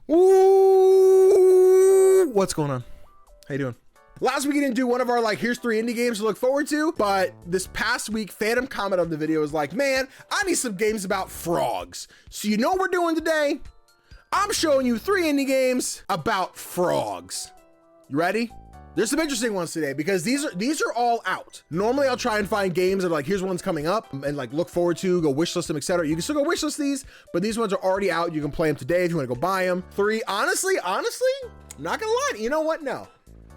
Ooh, what's going on? How you doing? Last week we didn't do one of our like, here's 3 indie games to look forward to, but this past week, Phantom comment on the video was like, man, I need some games about frogs. So you know what we're doing today? I'm showing you 3 indie games about frogs. You ready? There's some interesting ones today because these are all out. Normally I'll try and find games that are like, here's one's coming up and like look forward to, go wishlist them, etc. You can still go wishlist these, but these ones are already out. You can play them today if you want to go buy them. 3, honestly, I'm not gonna lie. You know what? No,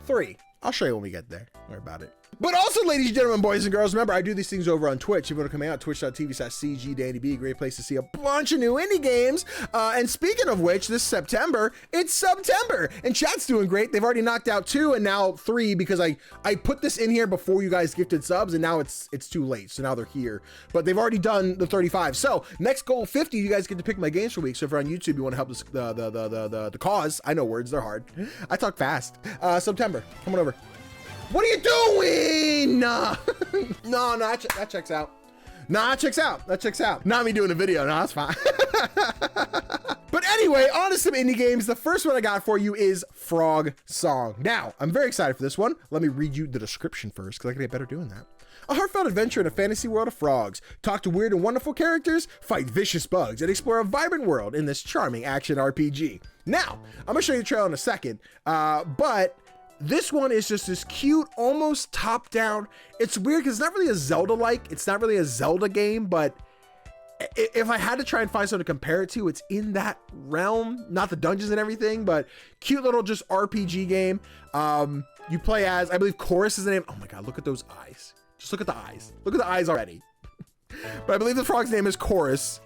3. I'll show you when we get there. Don't worry about it. But also, ladies and gentlemen, boys and girls, remember I do these things over on Twitch. If you want to come out, twitch.tv/CGDannyB, great place to see a bunch of new indie games. And speaking of which, this September, it's September, and chat's doing great. They've already knocked out 2 and now 3 because I put this in here before you guys gifted subs, and now it's too late. So now they're here, but they've already done the 35. So next goal 50, you guys get to pick my games for week. So if you're on YouTube, you want to help this, the cause. I know words, they're hard. I talk fast. September, come on over. What are you doing? No, that checks out. Nah, that checks out. That checks out. Not me doing a video. No, that's fine. But anyway, on to some indie games. The first one I got for you is Frog Song. Now, I'm very excited for this one. Let me read you the description first because I can get better doing that. A heartfelt adventure in a fantasy world of frogs. Talk to weird and wonderful characters, fight vicious bugs, and explore a vibrant world in this charming action RPG. Now, I'm going to show you the trailer in a second, but this one is just this cute, almost top-down. It's weird because it's not really a Zelda-like. It's not really a Zelda game, but if I had to try and find something to compare it to, it's in that realm. Not the dungeons and everything, but cute little just RPG game. You play as, I believe Chorus is the name. Oh my God, look at those eyes. Just look at the eyes. Look at the eyes already. But I believe the frog's name is Chorus.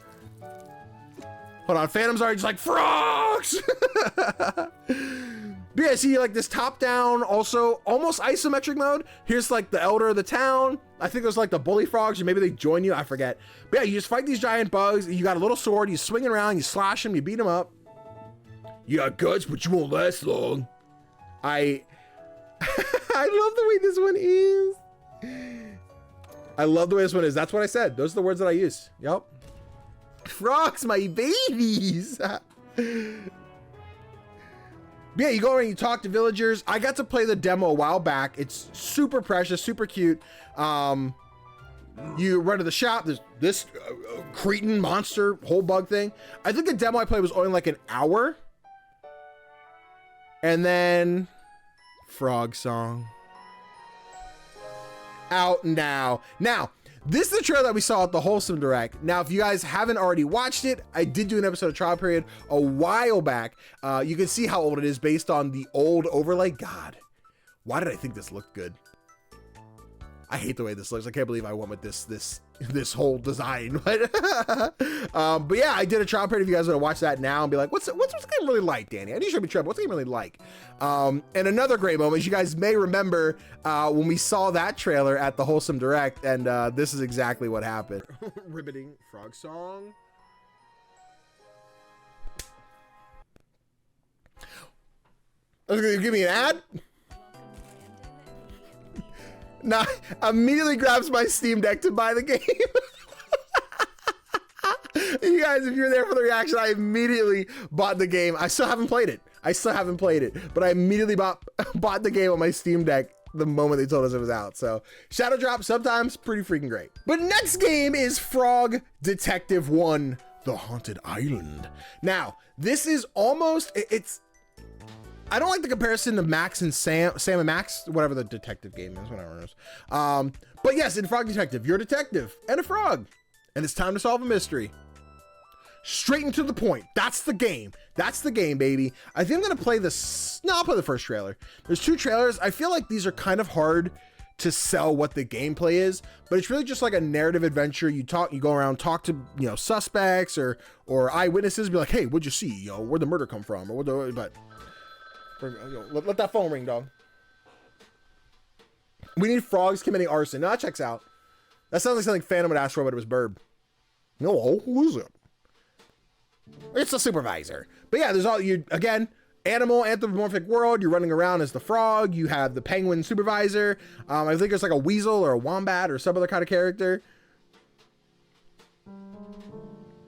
Hold on, Phantom's already just like, frogs! But yeah, see, like this top-down, also almost isometric mode. Here's like the elder of the town. I think there's like the bully frogs, or maybe they join you, I forget. But yeah, you just fight these giant bugs. You got a little sword, you swing it around, you slash them, you beat them up. You got guts, but you won't last long. I love the way this one is. I love the way this one is. That's what I said. Those are the words that I use. Yep. Frogs, my babies. Yeah, you go around and you talk to villagers. I got to play the demo a while back. It's super precious, super cute. You run to the shop. There's this cretin monster whole bug thing. I think the demo I played was only like an hour. And then Frog Song. Out now. Now, this is the trailer that we saw at the Wholesome Direct. Now, if you guys haven't already watched it, I did do an episode of Trial Period a while back. You can see how old it is based on the old overlay. God, why did I think this looked good? I hate the way this looks. I can't believe I went with this whole design. But yeah, I did a Trial Period. If you guys want to watch that now and be like, what's this game really like, Danny? I need to show me Trevor. What's the game really like? And another great moment, you guys may remember when we saw that trailer at the Wholesome Direct, and this is exactly what happened. Riveting Frog Song. Give me an ad. Nah, immediately grabs my Steam Deck to buy the game. You guys, if you're there for the reaction, I immediately bought the game. I still haven't played it. But I immediately bought the game on my Steam Deck the moment they told us it was out. So Shadow Drop, sometimes pretty freaking great. But next game is Frog Detective 1, The Haunted Island. Now, this is almost, I don't like the comparison to Max and Sam and Max, whatever the detective game is, whatever it is. But yes, in Frog Detective, you're a detective and a frog, and it's time to solve a mystery. Straight and to the point. That's the game. That's the game, baby. I think I'm gonna play this. No, I'll play the first trailer. There's 2 trailers. I feel like these are kind of hard to sell what the gameplay is, but it's really just like a narrative adventure. You go around, talk to, suspects or eyewitnesses, be like, hey, what'd you see? Where'd the murder come from? Or let that phone ring, dog. We need frogs committing arson. No, that checks out. That sounds like something Phantom would ask for, but it was Burb. No, who is it? It's the supervisor. But yeah, there's again, animal anthropomorphic world. You're running around as the frog. You have the penguin supervisor. I think there's like a weasel or a wombat or some other kind of character.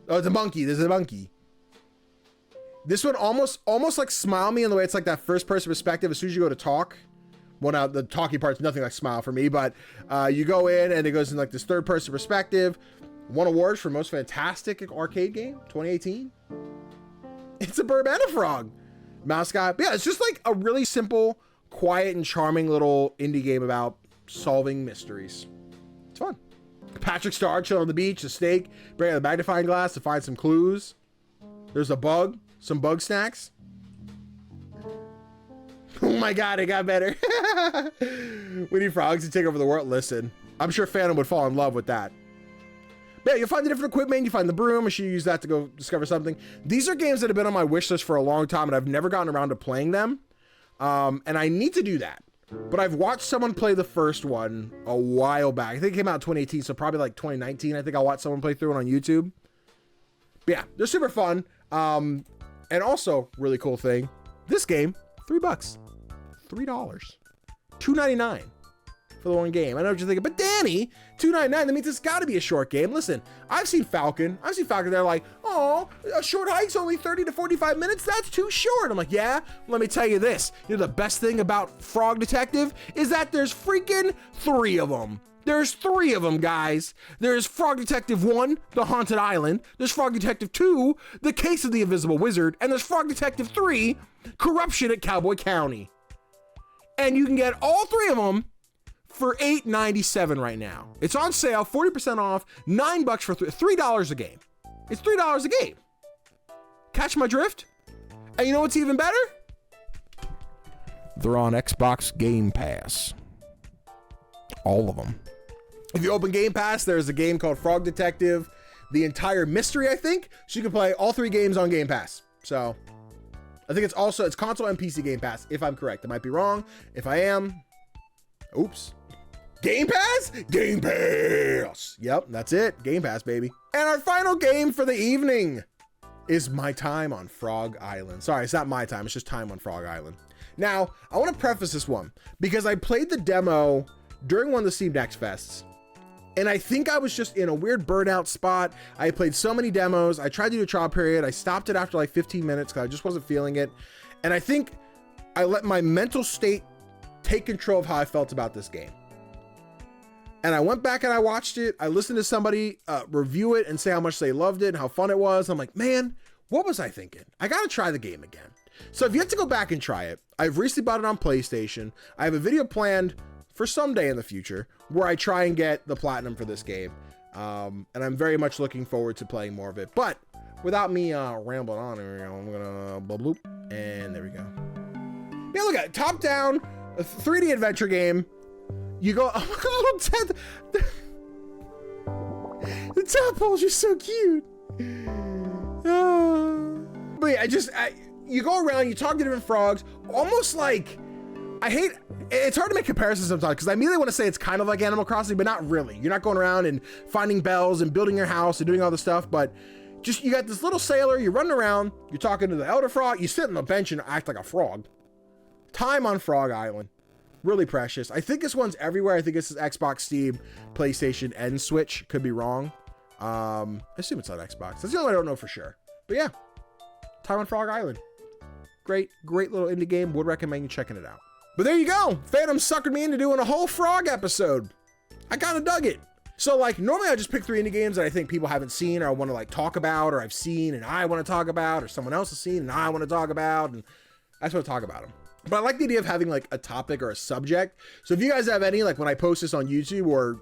Oh, it's a monkey. There's a monkey. This one almost like Smile Me in the way it's like that first person perspective as soon as you go to talk. Well, now the talking part's nothing like Smile for me, but you go in and it goes in like this third person perspective. Won awards for most fantastic arcade game 2018. It's a bird and a frog. Mouse guy. But yeah, it's just like a really simple, quiet and charming little indie game about solving mysteries. It's fun. Patrick Star chilling on the beach, a steak, bring out the magnifying glass to find some clues. There's a bug, some bug snacks. Oh my God, it got better. We need frogs to take over the world. Listen, I'm sure Phantom would fall in love with that. But yeah, you'll find the different equipment. You find the broom. I'm sure you use that to go discover something. These are games that have been on my wish list for a long time, and I've never gotten around to playing them. And I need to do that. But I've watched someone play the first one a while back. I think it came out in 2018, so probably like 2019. I think I watched someone play through it on YouTube. But yeah, they're super fun. And also, really cool thing, this game, $3. $3. $2.99 for the one game. I know what you're thinking, but Danny, $2.99, that means it's got to be a short game. Listen, I've seen Falcon. They're like, oh, a short hike's only 30 to 45 minutes. That's too short. I'm like, yeah, let me tell you this. You know, the best thing about Frog Detective is that there's freaking 3 of them. There's 3 of them, guys. There's Frog Detective 1, The Haunted Island. There's Frog Detective 2, The Case of the Invisible Wizard. And there's Frog Detective 3, Corruption at Cowboy County. And you can get all 3 of them for $8.97 right now. It's on sale, 40% off, $9 for $3 a game. It's $3 a game. Catch my drift? And you know what's even better? They're on Xbox Game Pass. All of them. If you open Game Pass, there's a game called Frog Detective, the entire mystery, I think. So you can play all 3 games on Game Pass. So I think it's console and PC Game Pass, if I'm correct. I might be wrong. If I am, oops. Game Pass? Game Pass. Yep, that's it. Game Pass, baby. And our final game for the evening is my time on Frog Island. Sorry, it's not my time. It's just time on Frog Island. Now, I want to preface this one because I played the demo during one of the Steam Next Fests. And I think I was just in a weird burnout spot. I played so many demos. I tried to do a trial period. I stopped it after like 15 minutes because I just wasn't feeling it. And I think I let my mental state take control of how I felt about this game. And I went back and I watched it. I listened to somebody review it and say how much they loved it and how fun it was. I'm like, man, what was I thinking? I got to try the game again. So if you have to go back and try it, I've recently bought it on PlayStation. I have a video planned for someday in the future where I try and get the platinum for this game. And I'm very much looking forward to playing more of it. But without me rambling on, I'm gonna bloop, and there we go. Yeah, look at it. Top down, a 3D adventure game. You go, oh, the tadpoles are so cute. But yeah, you go around, you talk to different frogs, almost like, it's hard to make comparisons sometimes because I immediately want to say it's kind of like Animal Crossing, but not really. You're not going around and finding bells and building your house and doing all this stuff, but just, you got this little sailor, you're running around, you're talking to the elder frog, you sit on the bench and act like a frog. Time on Frog Island. Really precious. I think this one's everywhere. I think this is Xbox, Steam, PlayStation, and Switch. Could be wrong. I assume it's on Xbox. That's the only one I don't know for sure. But yeah, time on Frog Island. Great little indie game. Would recommend you checking it out. But there you go. Phantom suckered me into doing a whole frog episode. I kind of dug it. So like normally I just pick 3 indie games that I think people haven't seen or I want to like talk about or I've seen and I want to talk about or someone else has seen and I want to talk about, and I just want to talk about them. But I like the idea of having like a topic or a subject. So if you guys have any, like when I post this on YouTube or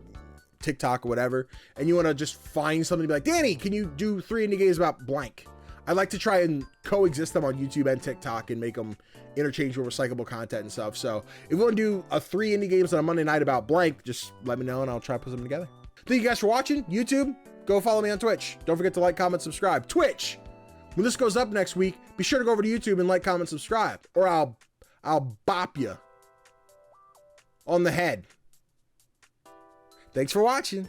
TikTok or whatever, and you want to just find something to be like, Danny, can you do 3 indie games about blank? I like to try and coexist them on YouTube and TikTok and make them interchangeable, recyclable content and stuff. So if you want to do a 3 indie games on a Monday night about blank, just let me know and I'll try to put them together. Thank you guys for watching. YouTube, go follow me on Twitch. Don't forget to like, comment, subscribe. Twitch, when this goes up next week, be sure to go over to YouTube and like, comment, subscribe, or I'll bop you on the head. Thanks for watching.